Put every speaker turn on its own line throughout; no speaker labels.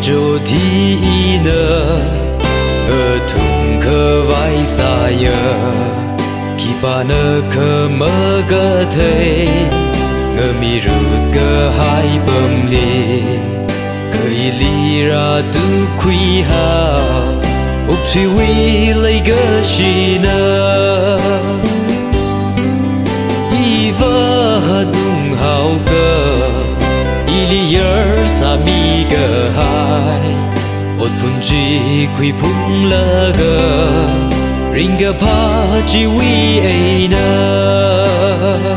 cho thi nơ ngơ thùng khơ vai xa yơ khi ba nơ khơ mơ cơ thể ngơ mi rượt cơ hai bầm lì cười li ra tu quy ha úc suy quy lấy cơ shi nơ y vơ đúng hào cơ y li yơ sa mi cơ hai ốt phun chi quy phun lơ cơ ring cơ pa chi quy ai nơ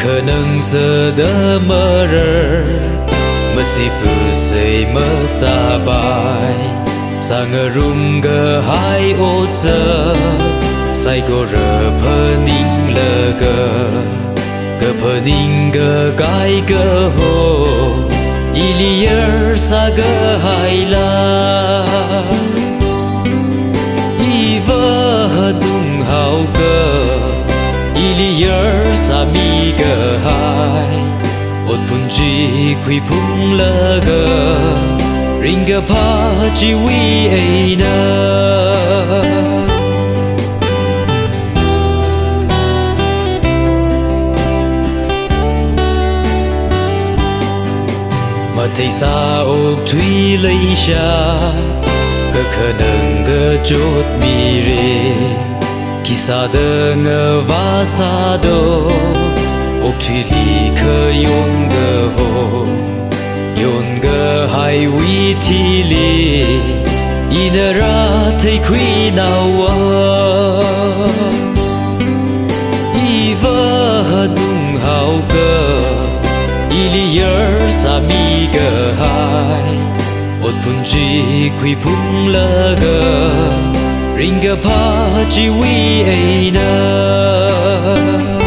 khả năng giờ đã mơ rơ mơ si phụ dây mơ xa bài xa ngờ rung gờ hai ô giờ sai cô rờ phơ ninh lơ gờ phơ ninh gờ cái gờ hồ y li yơ xa gờ hai la y vơ đúng hào gờ ili yơ sa mi cơ hai ốt phun chi quy phun lơ gờ ring gờ pa chi quy ai nơ mà thấy xa ốc thủy lấy xa cơ khờ nâng gờ chốt mi rê Kisa de ngơ va sa do ốc thủy li khơ yon gơ hồ yon gơ hai vi thi li ina ra thấy quy nào wa y vơ đúng hào cơ y li yơ sa mi gơ hai ốt phun chi quy phun lơ gơ ring gờ pa chi quy ai nơ